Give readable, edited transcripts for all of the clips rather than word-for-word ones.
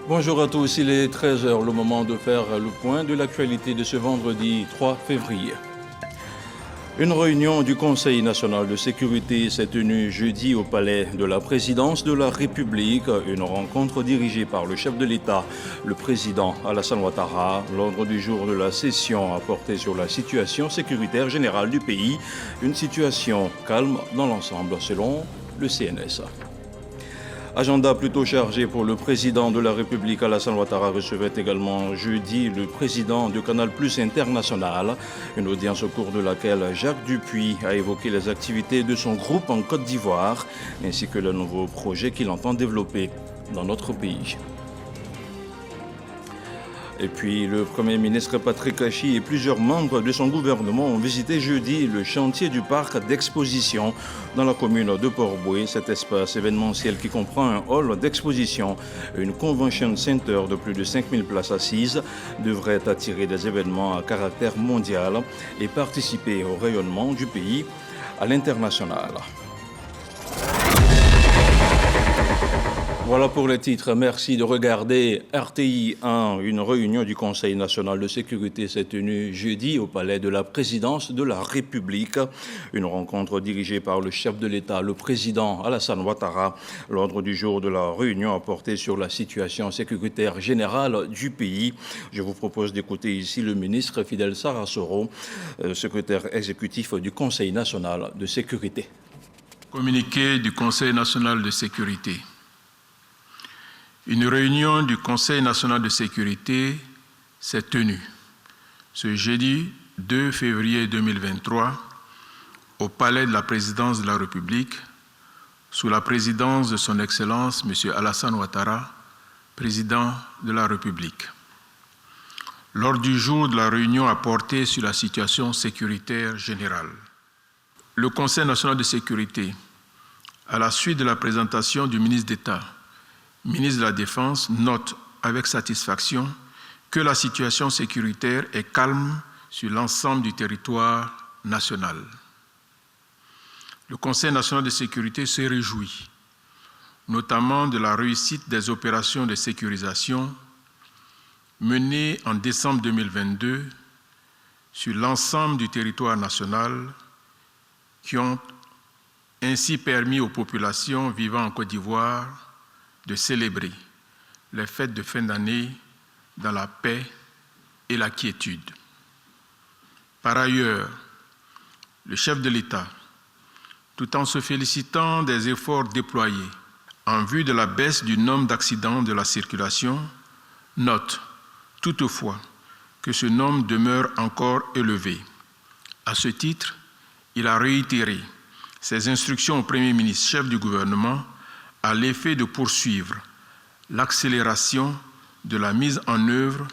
Bonjour à tous, il est 13 h, le moment de faire le point de l'actualité de ce vendredi 3 février. Une réunion du Conseil national de sécurité s'est tenue jeudi au palais de la présidence de la République. Une rencontre dirigée par le chef de l'État, le président Alassane Ouattara. L'ordre du jour de la session a porté sur la situation sécuritaire générale du pays. Une situation calme dans l'ensemble selon le CNS. Agenda plutôt chargé pour le président de la République, Alassane Ouattara recevait également jeudi le président de Canal+ International. Une audience au cours de laquelle Jacques Dupuis a évoqué les activités de son groupe en Côte d'Ivoire, ainsi que le nouveau projet qu'il entend développer dans notre pays. Et puis, le Premier ministre Patrick Achi et plusieurs membres de son gouvernement ont visité jeudi le chantier du parc d'exposition dans la commune de Port-Bouët. Cet espace événementiel qui comprend un hall d'exposition et une convention center de plus de 5000 places assises devrait attirer des événements à caractère mondial et participer au rayonnement du pays à l'international. Voilà pour les titres. Merci de regarder RTI 1. Une réunion du Conseil national de sécurité s'est tenue jeudi au palais de la présidence de la République. Une rencontre dirigée par le chef de l'État, le président Alassane Ouattara. L'ordre du jour de la réunion a porté sur la situation sécuritaire générale du pays. Je vous propose d'écouter ici le ministre Fidel Sarasoro, secrétaire exécutif du Conseil national de sécurité. Communiqué du Conseil national de sécurité. Une réunion du Conseil national de sécurité s'est tenue ce jeudi 2 février 2023 au palais de la présidence de la République sous la présidence de son Excellence M. Alassane Ouattara, président de la République. L'ordre du jour de la réunion a porté sur la situation sécuritaire générale. Le Conseil national de sécurité, à la suite de la présentation du ministre d'État, ministre de la Défense, note avec satisfaction que la situation sécuritaire est calme sur l'ensemble du territoire national. Le Conseil national de sécurité se réjouit, notamment de la réussite des opérations de sécurisation menées en décembre 2022 sur l'ensemble du territoire national qui ont ainsi permis aux populations vivant en Côte d'Ivoire de célébrer les fêtes de fin d'année dans la paix et la quiétude. Par ailleurs, le chef de l'État, tout en se félicitant des efforts déployés en vue de la baisse du nombre d'accidents de la circulation, note toutefois que ce nombre demeure encore élevé. À ce titre, il a réitéré ses instructions au Premier ministre, chef du gouvernement, à l'effet de poursuivre l'accélération de la mise en œuvre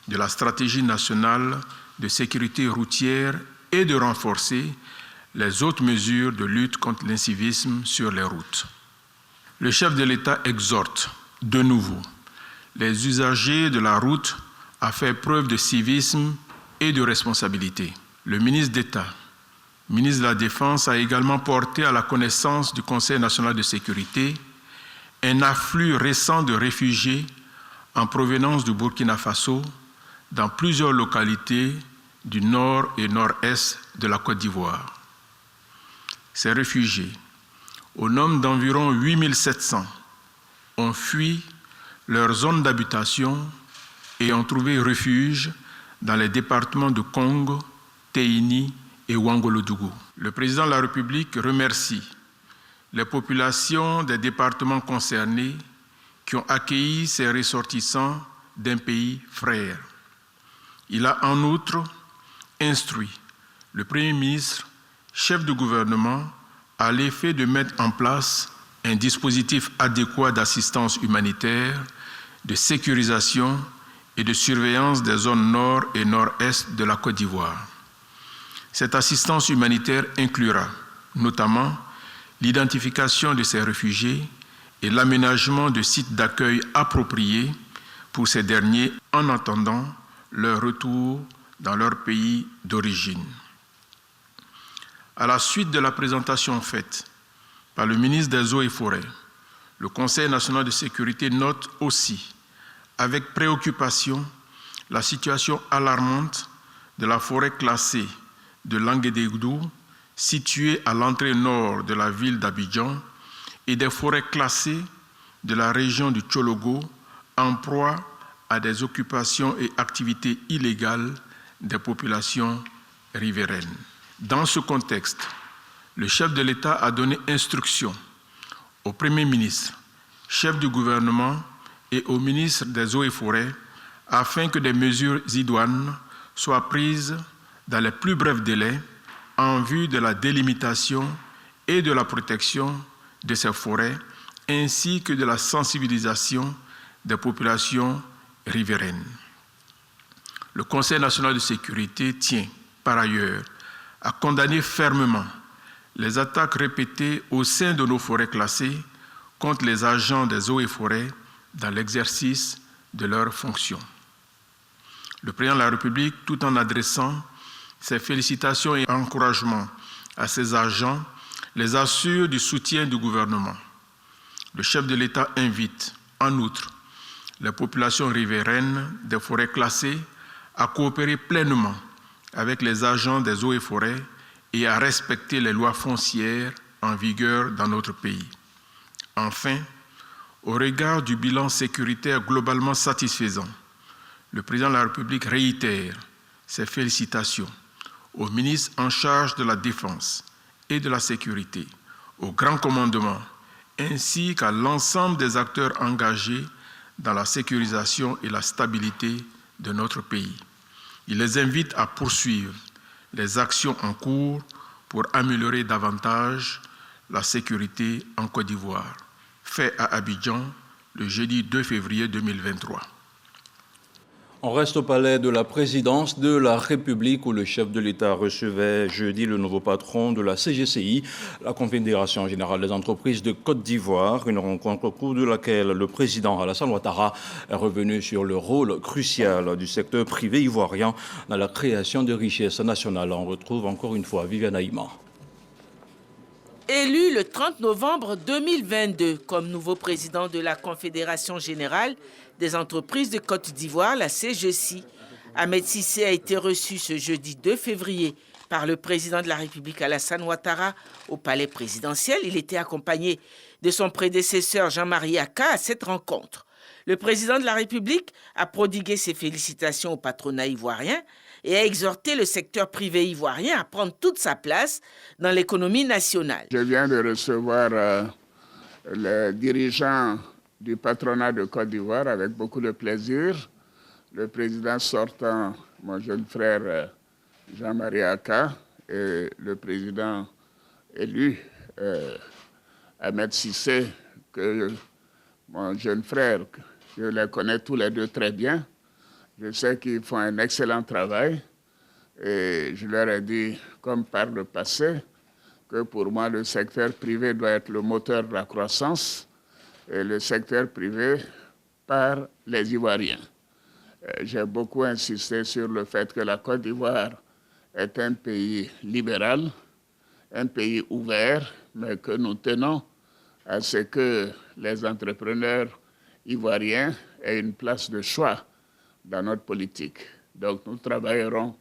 de la stratégie nationale de sécurité routière et de renforcer les autres mesures de lutte contre l'incivisme sur les routes. Le chef de l'État exhorte de nouveau les usagers de la route à faire preuve de civisme et de responsabilité. Le ministre d'État, ministre de la Défense, a également porté à la connaissance du Conseil national de sécurité un afflux récent de réfugiés en provenance du Burkina Faso dans plusieurs localités du nord et nord-est de la Côte d'Ivoire. Ces réfugiés, au nombre d'environ 8700, ont fui leur zone d'habitation et ont trouvé refuge dans les départements de Congo, Téini et Ouangolodougou. Le président de la République remercie les populations des départements concernés qui ont accueilli ces ressortissants d'un pays frère. Il a en outre instruit le Premier ministre, chef de gouvernement, à l'effet de mettre en place un dispositif adéquat d'assistance humanitaire, de sécurisation et de surveillance des zones nord et nord-est de la Côte d'Ivoire. Cette assistance humanitaire inclura notamment l'identification de ces réfugiés et l'aménagement de sites d'accueil appropriés pour ces derniers en attendant leur retour dans leur pays d'origine. À la suite de la présentation faite par le ministre des Eaux et Forêts, le Conseil national de sécurité note aussi avec préoccupation la situation alarmante de la forêt classée de Languédégoudou, située à l'entrée nord de la ville d'Abidjan, et des forêts classées de la région du Tchologo, en proie à des occupations et activités illégales des populations riveraines. Dans ce contexte, le chef de l'État a donné instruction au Premier ministre, chef du gouvernement et au ministre des Eaux et Forêts afin que des mesures idoines soient prises dans les plus brefs délais en vue de la délimitation et de la protection de ces forêts ainsi que de la sensibilisation des populations riveraines. Le Conseil national de sécurité tient, par ailleurs, à condamner fermement les attaques répétées au sein de nos forêts classées contre les agents des eaux et forêts dans l'exercice de leurs fonctions. Le président de la République, tout en adressant ses félicitations et encouragements à ses agents, les assure du soutien du gouvernement. Le chef de l'État invite, en outre, les populations riveraines des forêts classées à coopérer pleinement avec les agents des eaux et forêts et à respecter les lois foncières en vigueur dans notre pays. Enfin, au regard du bilan sécuritaire globalement satisfaisant, le président de la République réitère ses félicitations au ministre en charge de la Défense et de la Sécurité, au Grand Commandement, ainsi qu'à l'ensemble des acteurs engagés dans la sécurisation et la stabilité de notre pays. Il les invite à poursuivre les actions en cours pour améliorer davantage la sécurité en Côte d'Ivoire. Fait à Abidjan le jeudi 2 février 2023. On reste au palais de la présidence de la République où le chef de l'État recevait jeudi le nouveau patron de la CGCI, la Confédération Générale des Entreprises de Côte d'Ivoire, une rencontre au cours de laquelle le président Alassane Ouattara est revenu sur le rôle crucial du secteur privé ivoirien dans la création de richesses nationales. On retrouve encore une fois Viviane Aïma. Élu le 30 novembre 2022 comme nouveau président de la Confédération Générale des Entreprises de Côte d'Ivoire, la CGCI, Ahmed Cissé a été reçu ce jeudi 2 février par le président de la République Alassane Ouattara au palais présidentiel. Il était accompagné de son prédécesseur Jean-Marie Akka à cette rencontre. Le président de la République a prodigué ses félicitations au patronat ivoirien et a exhorté le secteur privé ivoirien à prendre toute sa place dans l'économie nationale. Je viens de recevoir les dirigeants du patronat de Côte d'Ivoire avec beaucoup de plaisir. Le président sortant, mon jeune frère Jean-Marie Akka, et le président élu Ahmed Cissé, que mon jeune frère, je les connais tous les deux très bien. Je sais qu'ils font un excellent travail et je leur ai dit, comme par le passé, que pour moi, le secteur privé doit être le moteur de la croissance et le secteur privé par les Ivoiriens. J'ai beaucoup insisté sur le fait que la Côte d'Ivoire est un pays libéral, un pays ouvert, mais que nous tenons à ce que les entrepreneurs ivoiriens aient une place de choix dans notre politique. Donc nous travaillerons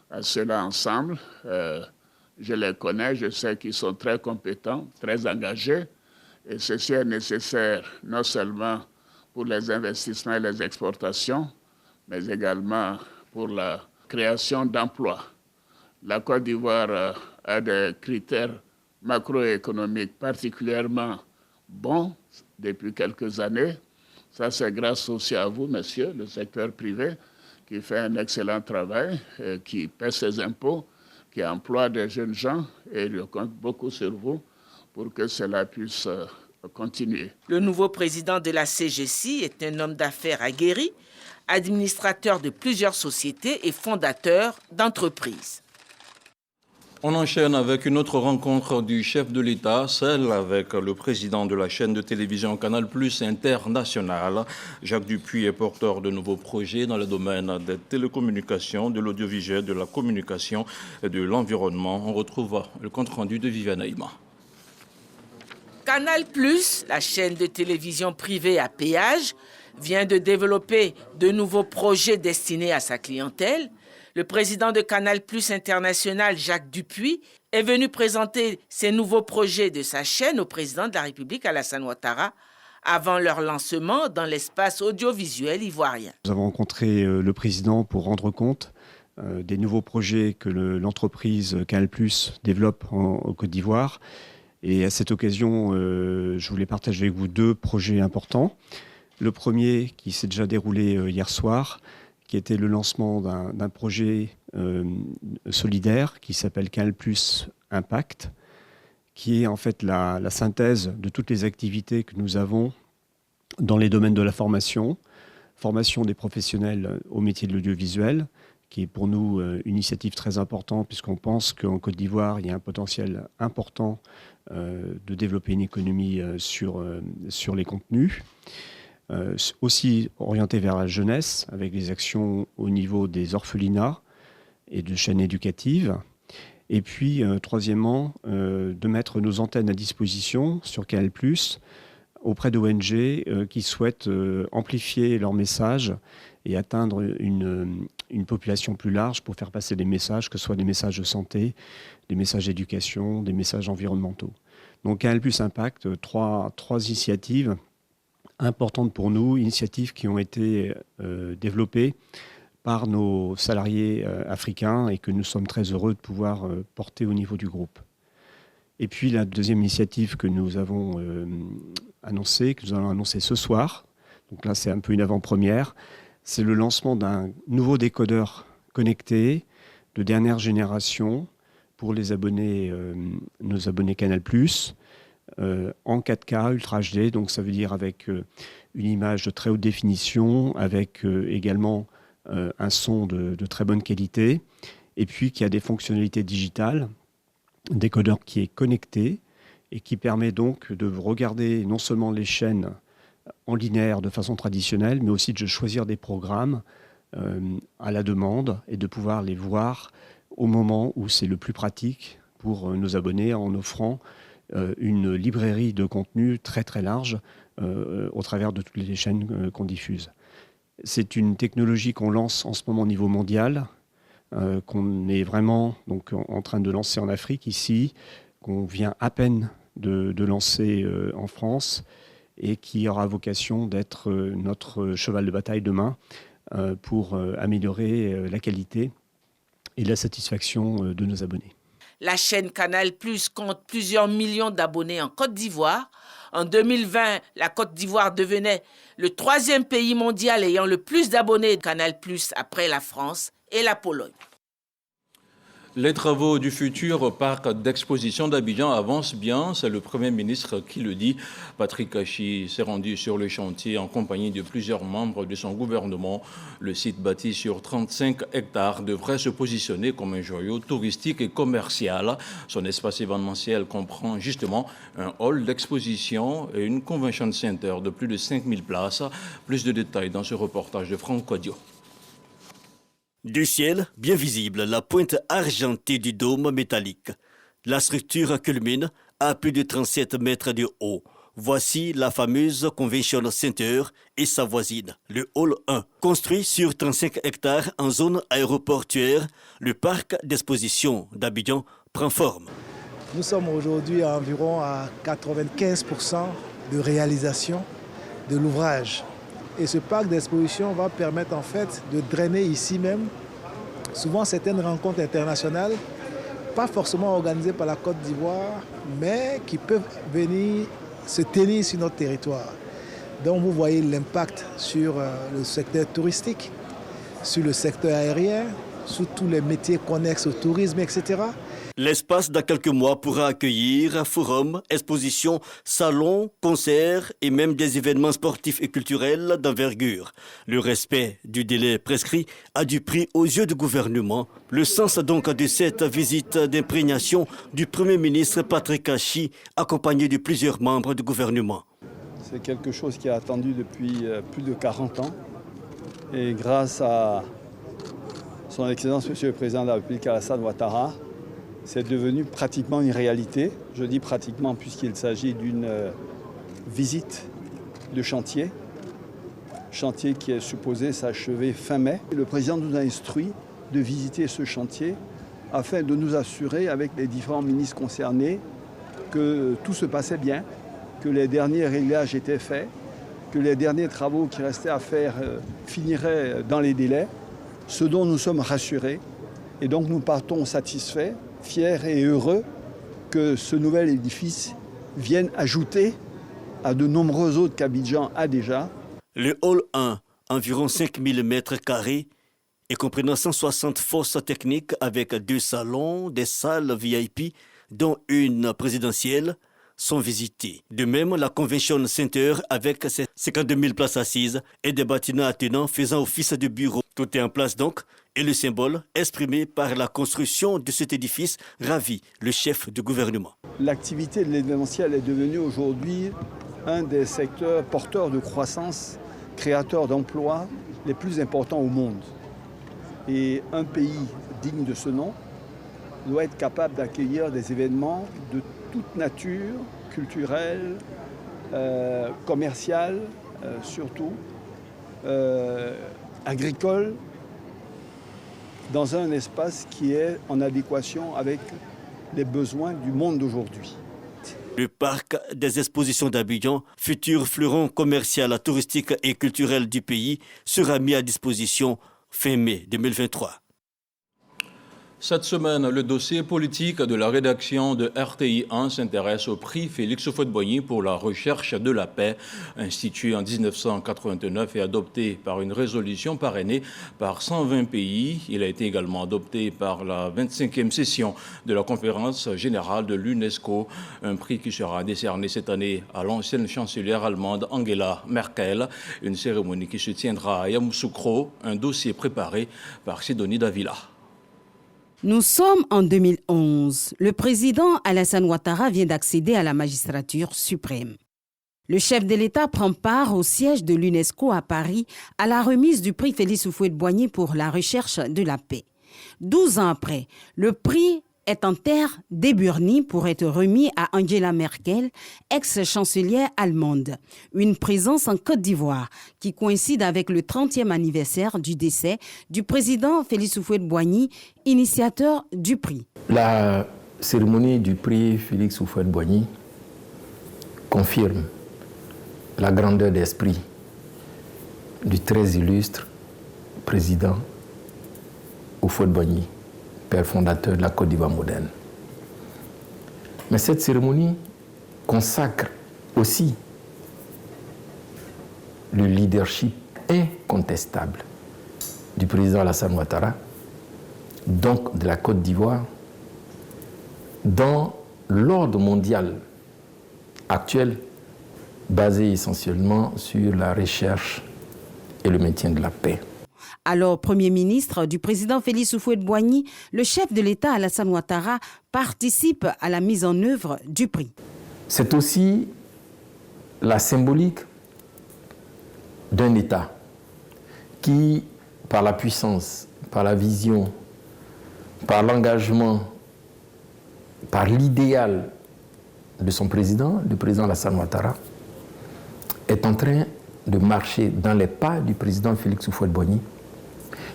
à cela ensemble. Je les connais, je sais qu'ils sont très compétents, très engagés, et ceci est nécessaire non seulement pour les investissements et les exportations, mais également pour la création d'emplois. La Côte d'Ivoire a des critères macroéconomiques particulièrement bons depuis quelques années. Ça, c'est grâce aussi à vous, monsieur, le secteur privé, qui fait un excellent travail, qui paie ses impôts, qui emploie des jeunes gens, et je compte beaucoup sur vous pour que cela puisse continuer. Le nouveau président de la CGCI est un homme d'affaires aguerri, administrateur de plusieurs sociétés et fondateur d'entreprises. On enchaîne avec une autre rencontre du chef de l'État, celle avec le président de la chaîne de télévision Canal+ International. Jacques Dupuis est porteur de nouveaux projets dans le domaine des télécommunications, de l'audiovisuel, de la communication et de l'environnement. On retrouve le compte-rendu de Viviane Aïma. Canal+, la chaîne de télévision privée à péage, vient de développer de nouveaux projets destinés à sa clientèle. Le président de Canal+ International, Jacques Dupuis, est venu présenter ces nouveaux projets de sa chaîne au président de la République, Alassane Ouattara, avant leur lancement dans l'espace audiovisuel ivoirien. Nous avons rencontré le président pour rendre compte des nouveaux projets que l'entreprise Canal+ développe en Côte d'Ivoire. Et à cette occasion, je voulais partager avec vous deux projets importants. Le premier, qui s'est déjà déroulé hier soir, qui était le lancement d'un projet solidaire qui s'appelle Canal+ Impact, qui est en fait la synthèse de toutes les activités que nous avons dans les domaines de la formation des professionnels au métier de l'audiovisuel, qui est pour nous une initiative très importante, puisqu'on pense qu'en Côte d'Ivoire, il y a un potentiel important de développer une économie sur les contenus. Aussi orienté vers la jeunesse, avec des actions au niveau des orphelinats et de chaînes éducatives. Et puis, troisièmement, de mettre nos antennes à disposition sur Canal+, auprès d'ONG qui souhaitent amplifier leur message et atteindre une population plus large pour faire passer des messages, que ce soit des messages de santé, des messages d'éducation, des messages environnementaux. Donc Canal+ Impact, trois initiatives importantes pour nous, initiatives qui ont été développées par nos salariés africains et que nous sommes très heureux de pouvoir porter au niveau du groupe. Et puis la deuxième initiative que nous avons annoncée, que nous allons annoncer ce soir, donc là c'est un peu une avant-première, c'est le lancement d'un nouveau décodeur connecté de dernière génération pour les abonnés, nos abonnés Canal+, en 4K Ultra HD, donc ça veut dire avec une image de très haute définition, avec également un son de très bonne qualité, et puis qui a des fonctionnalités digitales, un décodeur qui est connecté et qui permet donc de regarder non seulement les chaînes en linéaire de façon traditionnelle, mais aussi de choisir des programmes à la demande et de pouvoir les voir au moment où c'est le plus pratique pour nos abonnés, en offrant une librairie de contenu très très large au travers de toutes les chaînes qu'on diffuse. C'est une technologie qu'on lance en ce moment au niveau mondial, qu'on est vraiment donc, en train de lancer en Afrique ici, qu'on vient à peine de lancer en France et qui aura vocation d'être notre cheval de bataille demain pour améliorer la qualité et la satisfaction de nos abonnés. La chaîne Canal+ compte plusieurs millions d'abonnés en Côte d'Ivoire. En 2020, la Côte d'Ivoire devenait le 3e pays mondial ayant le plus d'abonnés de Canal+ après la France et la Pologne. Les travaux du futur parc d'exposition d'Abidjan avancent bien, c'est le Premier ministre qui le dit. Patrick Kachi s'est rendu sur le chantier en compagnie de plusieurs membres de son gouvernement. Le site bâti sur 35 hectares devrait se positionner comme un joyau touristique et commercial. Son espace événementiel comprend justement un hall d'exposition et une convention center de plus de 5000 places. Plus de détails dans ce reportage de Franck Kodio. Du ciel, bien visible, la pointe argentée du dôme métallique. La structure culmine à plus de 37 mètres de haut. Voici la fameuse Convention Center et sa voisine, le Hall 1. Construit sur 35 hectares en zone aéroportuaire, le parc d'exposition d'Abidjan prend forme. Nous sommes aujourd'hui à environ à 95% de réalisation de l'ouvrage. Et ce parc d'exposition va permettre en fait de drainer ici même souvent certaines rencontres internationales, pas forcément organisées par la Côte d'Ivoire, mais qui peuvent venir se tenir sur notre territoire. Donc vous voyez l'impact sur le secteur touristique, sur le secteur aérien, sur tous les métiers connexes au tourisme, etc. L'espace dans quelques mois pourra accueillir forums, expositions, salons, concerts et même des événements sportifs et culturels d'envergure. Le respect du délai prescrit a du prix aux yeux du gouvernement. Le sens donc de cette visite d'imprégnation du Premier ministre Patrick Kachi, accompagné de plusieurs membres du gouvernement. C'est quelque chose qui est attendu depuis plus de 40 ans. Et grâce à son Excellence, Monsieur le Président de la République, Alassane Ouattara, c'est devenu pratiquement une réalité. Je dis pratiquement puisqu'il s'agit d'une visite de chantier chantier qui est supposé s'achever fin mai. Le président nous a instruit de visiter ce chantier afin de nous assurer avec les différents ministres concernés que tout se passait bien, que les derniers réglages étaient faits, que les derniers travaux qui restaient à faire finiraient dans les délais, ce dont nous sommes rassurés. Et donc nous partons satisfaits, fiers et heureux que ce nouvel édifice vienne ajouter à de nombreux autres qu'Abidjan a déjà. Le hall 1, environ 5000 mètres carrés, et comprenant 160 fosses techniques avec 2 salons, des salles VIP, dont une présidentielle, sont visités. De même, la Convention Center avec ses 52 000 places assises et des bâtiments attenants faisant office de bureau. Tout est en place donc, et le symbole exprimé par la construction de cet édifice ravit le chef du gouvernement. L'activité de l'événementiel est devenue aujourd'hui un des secteurs porteurs de croissance, créateurs d'emplois les plus importants au monde. Et un pays digne de ce nom doit être capable d'accueillir des événements de toute nature, culturelle, commerciale surtout, agricole, dans un espace qui est en adéquation avec les besoins du monde d'aujourd'hui. Le parc des expositions d'Abidjan, futur fleuron commercial, touristique et culturel du pays, sera mis à disposition fin mai 2023. Cette semaine, le dossier politique de la rédaction de RTI 1 s'intéresse au prix Félix Houphouët-Boigny pour la recherche de la paix, institué en 1989 et adopté par une résolution parrainée par 120 pays. Il a été également adopté par la 25e session de la conférence générale de l'UNESCO, un prix qui sera décerné cette année à l'ancienne chancelière allemande Angela Merkel, une cérémonie qui se tiendra à Yamoussoukro, un dossier préparé par Sidonie Davila. Nous sommes en 2011. Le président Alassane Ouattara vient d'accéder à la magistrature suprême. Le chef de l'État prend part au siège de l'UNESCO à Paris à la remise du prix Félix Houphouët-Boigny pour la recherche de la paix. 12 ans après, le prix est en terre d'Eburnie pour être remis à Angela Merkel, ex-chancelière allemande. Une présence en Côte d'Ivoire qui coïncide avec le 30e anniversaire du décès du président Félix Houphouët-Boigny, initiateur du prix. La cérémonie du prix Félix Houphouët-Boigny confirme la grandeur d'esprit du très illustre président Houphouët-Boigny, père fondateur de la Côte d'Ivoire moderne. Mais cette cérémonie consacre aussi le leadership incontestable du président Alassane Ouattara, donc de la Côte d'Ivoire, dans l'ordre mondial actuel, basé essentiellement sur la recherche et le maintien de la paix. Alors, Premier ministre du président Félix Houphouët-Boigny, le chef de l'État Alassane Ouattara participe à la mise en œuvre du prix. C'est aussi la symbolique d'un État qui, par la puissance, par la vision, par l'engagement, par l'idéal de son président, le président Alassane Ouattara, est en train de marcher dans les pas du président Félix Houphouët-Boigny,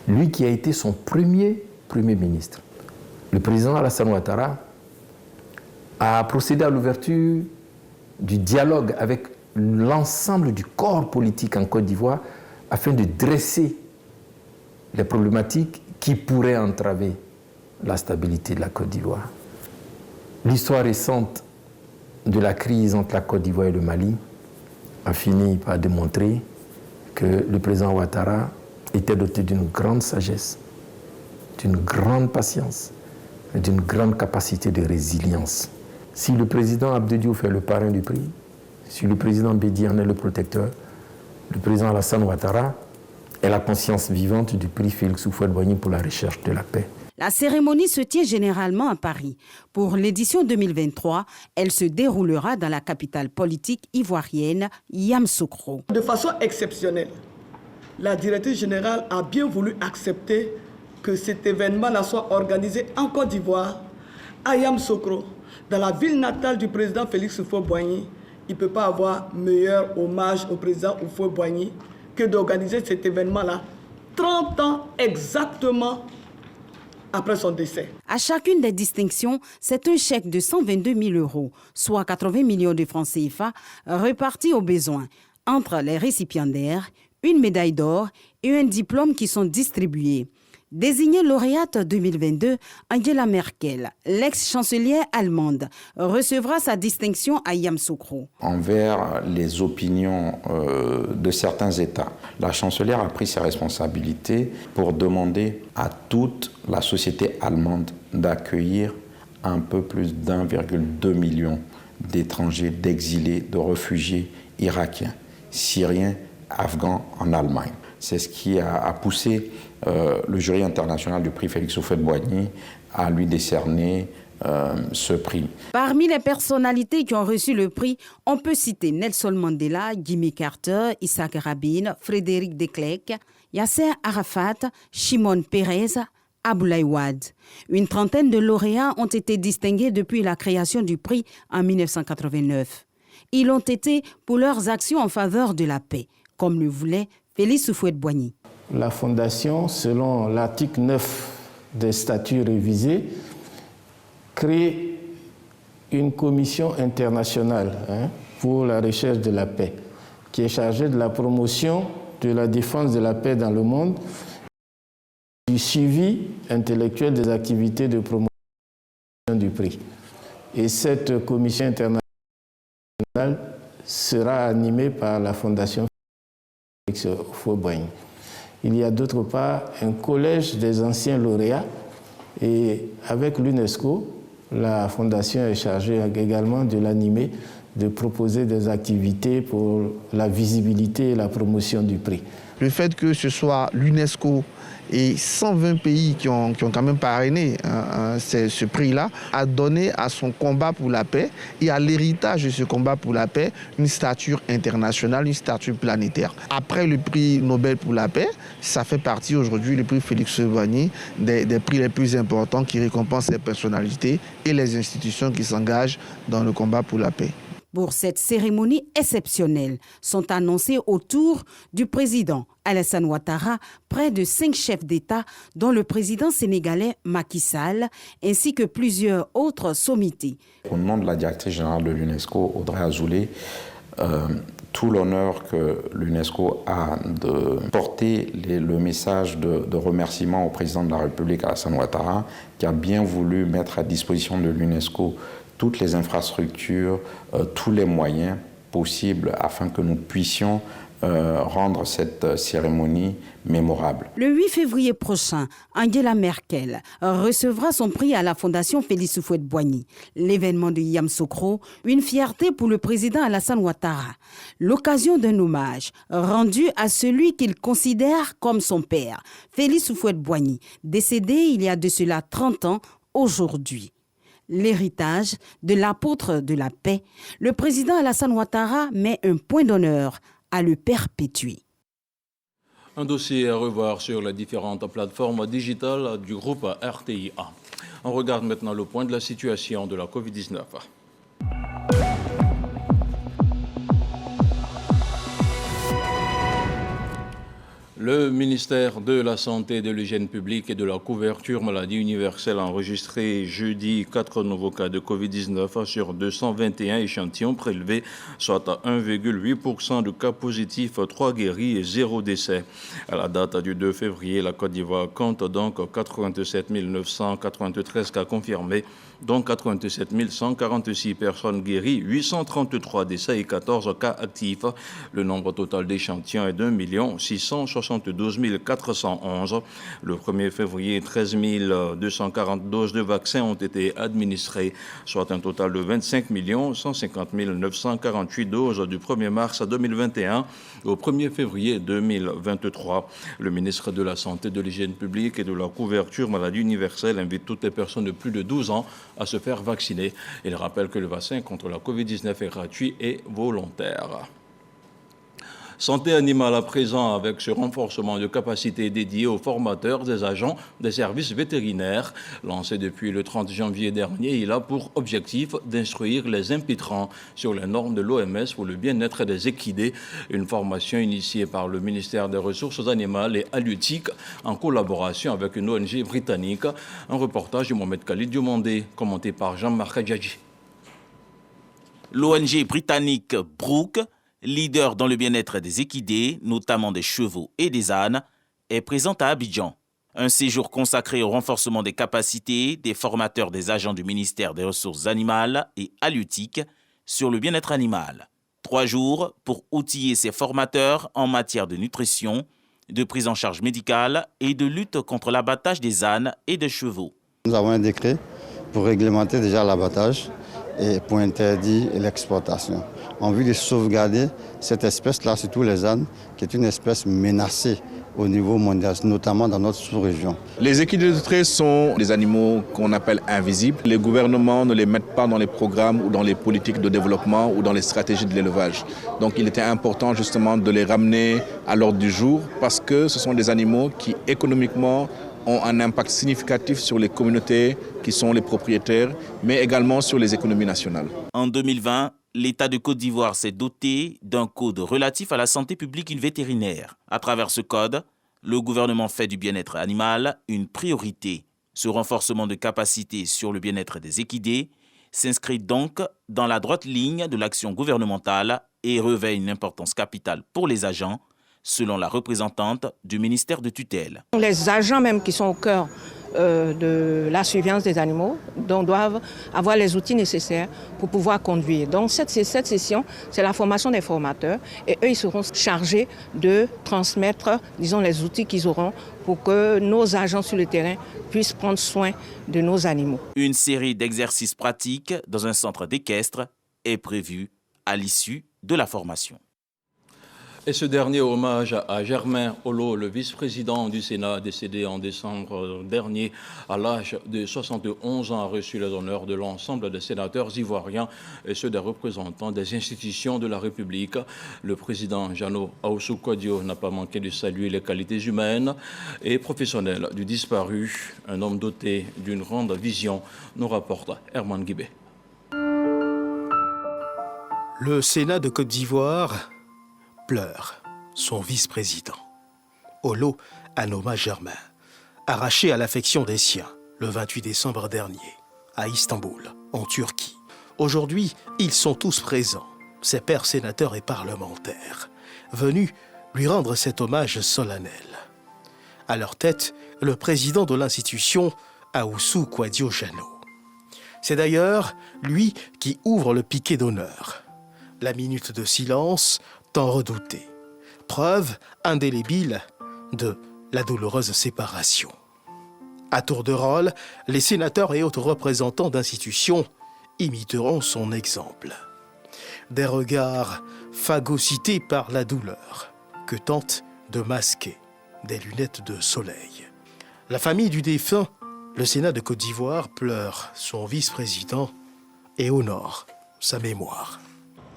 lui qui a été son premier ministre. Le président Alassane Ouattara a procédé à l'ouverture du dialogue avec l'ensemble du corps politique en Côte d'Ivoire afin de dresser les problématiques qui pourraient entraver la stabilité de la Côte d'Ivoire. L'histoire récente de la crise entre la Côte d'Ivoire et le Mali a fini par démontrer que le président Ouattara était doté d'une grande sagesse, d'une grande patience et d'une grande capacité de résilience. Si le président Abdou Diouf est le parrain du prix, si le président Bédi en est le protecteur, le président Alassane Ouattara est la conscience vivante du prix Félix Houphouët-Boigny pour la recherche de la paix. La cérémonie se tient généralement à Paris. Pour l'édition 2023, elle se déroulera dans la capitale politique ivoirienne, Yamoussoukro. De façon exceptionnelle, la directrice générale a bien voulu accepter que cet événement soit organisé en Côte d'Ivoire, à Yamoussoukro, dans la ville natale du président Félix Houphouët-Boigny. Il ne peut pas avoir meilleur hommage au président Houphouët-Boigny que d'organiser cet événement-là 30 ans exactement après son décès. À chacune des distinctions, c'est un chèque de 122 000 €, soit 80 millions de francs CFA, repartis au besoin entre les récipiendaires, une médaille d'or et un diplôme qui sont distribués. Désignée lauréate 2022, Angela Merkel, l'ex-chancelière allemande, recevra sa distinction à Yamoussoukro. Envers les opinions de certains États, la chancelière a pris ses responsabilités pour demander à toute la société allemande d'accueillir un peu plus d'1,2 million d'étrangers, d'exilés, de réfugiés irakiens, syriens, afghans en Allemagne. C'est ce qui a poussé le jury international du prix Félix Houphouët-Boigny à lui décerner ce prix. Parmi les personnalités qui ont reçu le prix, on peut citer Nelson Mandela, Jimmy Carter, Isaac Rabin, Frédéric de Klerk, Yasser Arafat, Shimon Peres, Abdoulaye Wade. Une trentaine de lauréats ont été distingués depuis la création du prix en 1989. Ils l'ont été pour leurs actions en faveur de la paix, comme le voulait Félix Houphouët-Boigny. La Fondation, selon l'article 9 des statuts révisés, crée une commission internationale pour la recherche de la paix, qui est chargée de la promotion de la défense de la paix dans le monde, du suivi intellectuel des activités de promotion du prix. Et cette commission internationale sera animée par la Fondation Félix Houphouët-Boigny. Il y a d'autre part un collège des anciens lauréats et avec l'UNESCO, la Fondation est chargée également de l'animer, de proposer des activités pour la visibilité et la promotion du prix. Le fait que ce soit l'UNESCO et 120 pays qui ont quand même parrainé ce prix-là a donné à son combat pour la paix et à l'héritage de ce combat pour la paix une stature internationale, une stature planétaire. Après le prix Nobel pour la paix, ça fait partie aujourd'hui, le prix Félix Houphouët-Boigny, des prix les plus importants qui récompensent les personnalités et les institutions qui s'engagent dans le combat pour la paix. Pour cette cérémonie exceptionnelle, sont annoncés autour du président Alassane Ouattara près de 5 chefs d'État, dont le président sénégalais Macky Sall, ainsi que plusieurs autres sommités. Au nom de la directrice générale de l'UNESCO, Audrey Azoulay, tout l'honneur que l'UNESCO a de porter le message de remerciement au président de la République, Alassane Ouattara, qui a bien voulu mettre à disposition de l'UNESCO toutes les infrastructures, tous les moyens possibles afin que nous puissions rendre cette cérémonie mémorable. Le 8 février prochain, Angela Merkel recevra son prix à la Fondation Félix Houphouët-Boigny. L'événement de Yamoussoukro, une fierté pour le président Alassane Ouattara. L'occasion d'un hommage rendu à celui qu'il considère comme son père, Félix Houphouët-Boigny, décédé il y a de cela 30 ans aujourd'hui. L'héritage de l'apôtre de la paix, le président Alassane Ouattara met un point d'honneur à le perpétuer. Un dossier à revoir sur les différentes plateformes digitales du groupe RTIA. On regarde maintenant le point de la situation de la Covid-19. Le ministère de la Santé, de l'Hygiène publique et de la couverture maladie universelle a enregistré jeudi 4 nouveaux cas de Covid-19 sur 221 échantillons prélevés, soit à 1,8% de cas positifs, 3 guéris et 0 décès. À la date du 2 février, la Côte d'Ivoire compte donc 87 993 cas confirmés, dont 87 146 personnes guéries, 833 décès et 14 cas actifs. Le nombre total d'échantillons est d'1 672 411. Le 1er février, 13 240 doses de vaccins ont été administrées, soit un total de 25 150 948 doses du 1er mars 2021 au 1er février 2023. Le ministre de la Santé, de l'Hygiène publique et de la couverture maladie universelle invite toutes les personnes de plus de 12 ans à se faire vacciner. Il rappelle que le vaccin contre la Covid-19 est gratuit et volontaire. Santé animale à présent avec ce renforcement de capacité dédié aux formateurs des agents des services vétérinaires. Lancé depuis le 30 janvier dernier, il a pour objectif d'instruire les impétrants sur les normes de l'OMS pour le bien-être des équidés. Une formation initiée par le ministère des Ressources animales et halieutiques en collaboration avec une ONG britannique. Un reportage de Mohamed Khalid Diomandé, commenté par Jean-Marc Adjadji. L'ONG britannique Brook, leader dans le bien-être des équidés, notamment des chevaux et des ânes, est présente à Abidjan. Un séjour consacré au renforcement des capacités des formateurs des agents du ministère des Ressources animales et halieutiques sur le bien-être animal. 3 jours pour outiller ces formateurs en matière de nutrition, de prise en charge médicale et de lutte contre l'abattage des ânes et des chevaux. Nous avons un décret pour réglementer déjà l'abattage et pour interdire l'exportation, en vue de sauvegarder cette espèce-là, surtout les ânes, qui est une espèce menacée au niveau mondial, notamment dans notre sous-région. Les équidés de trait sont des animaux qu'on appelle invisibles. Les gouvernements ne les mettent pas dans les programmes ou dans les politiques de développement ou dans les stratégies de l'élevage. Donc il était important justement de les ramener à l'ordre du jour parce que ce sont des animaux qui économiquement ont un impact significatif sur les communautés qui sont les propriétaires, mais également sur les économies nationales. En 2020, l'État de Côte d'Ivoire s'est doté d'un code relatif à la santé publique vétérinaire. À travers ce code, le gouvernement fait du bien-être animal une priorité. Ce renforcement de capacité sur le bien-être des équidés s'inscrit donc dans la droite ligne de l'action gouvernementale et revêt une importance capitale pour les agents, selon la représentante du ministère de tutelle. Les agents même qui sont au cœur de la surveillance des animaux doivent avoir les outils nécessaires pour pouvoir conduire. Donc cette session, c'est la formation des formateurs et eux, ils seront chargés de transmettre, disons, les outils qu'ils auront pour que nos agents sur le terrain puissent prendre soin de nos animaux. Une série d'exercices pratiques dans un centre d'équestre est prévue à l'issue de la formation. Et ce dernier hommage à Germain Olo, le vice-président du Sénat, décédé en décembre dernier à l'âge de 71 ans, a reçu les honneurs de l'ensemble des sénateurs ivoiriens et ceux des représentants des institutions de la République. Le président Jeannot Ahoussou Kouadio n'a pas manqué de saluer les qualités humaines et professionnelles du disparu, un homme doté d'une grande vision, nous rapporte Herman Guibé. Le Sénat de Côte d'Ivoire pleure son vice-président. Olo, un hommage Germain, arraché à l'affection des siens le 28 décembre dernier, à Istanbul, en Turquie. Aujourd'hui, ils sont tous présents, ses pairs sénateurs et parlementaires, venus lui rendre cet hommage solennel. À leur tête, le président de l'institution, Ahoussou Kouadio Jeannot. C'est d'ailleurs lui qui ouvre le piquet d'honneur. La minute de silence tant redoutée, preuve indélébile de la douloureuse séparation. À tour de rôle, les sénateurs et autres représentants d'institutions imiteront son exemple. Des regards phagocytés par la douleur que tentent de masquer des lunettes de soleil. La famille du défunt, le Sénat de Côte d'Ivoire, pleure son vice-président et honore sa mémoire.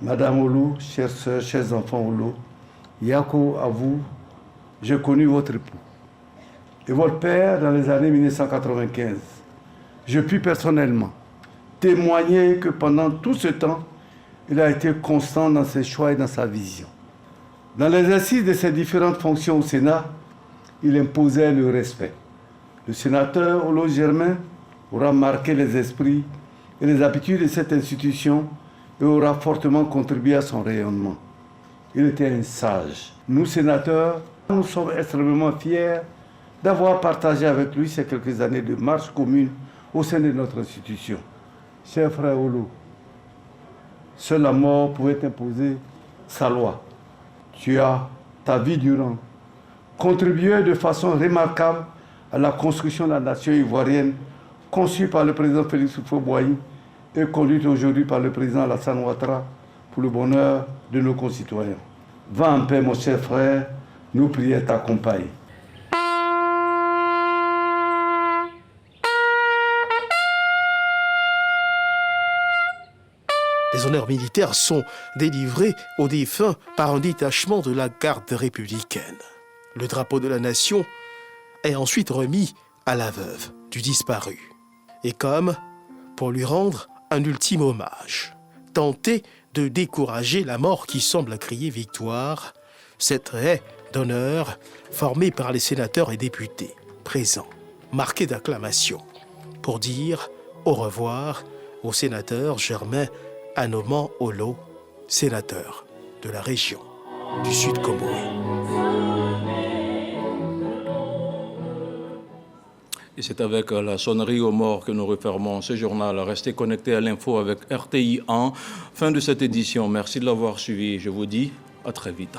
Madame Olo, chères sœurs, chers enfants Olo, Yako, à vous, j'ai connu votre époux et votre père dans les années 1995. Je puis personnellement témoigner que pendant tout ce temps, il a été constant dans ses choix et dans sa vision. Dans l'exercice de ses différentes fonctions au Sénat, il imposait le respect. Le sénateur Olo Germain aura marqué les esprits et les habitudes de cette institution et aura fortement contribué à son rayonnement. Il était un sage. Nous, sénateurs, nous sommes extrêmement fiers d'avoir partagé avec lui ces quelques années de marche commune au sein de notre institution. Cher frère Olo, seule la mort pouvait imposer sa loi. Tu as, ta vie durant, contribué de façon remarquable à la construction de la nation ivoirienne conçue par le président Félix Houphouët-Boigny et conduite aujourd'hui par le président Alassane Ouattara pour le bonheur de nos concitoyens. Va en paix, mon cher frère, nous prions t'accompagner. Les honneurs militaires sont délivrés aux défunts par un détachement de la garde républicaine. Le drapeau de la nation est ensuite remis à la veuve du disparu. Et comme pour lui rendre un ultime hommage, tenter de décourager la mort qui semble crier victoire, cette haie d'honneur formée par les sénateurs et députés présents, marquée d'acclamations, pour dire au revoir au sénateur Germain Anoman Olo, sénateur de la région du Sud-Comoé. Et c'est avec la sonnerie aux morts que nous refermons ce journal. Restez connectés à l'info avec RTI 1. Fin de cette édition. Merci de l'avoir suivi. Je vous dis à très vite.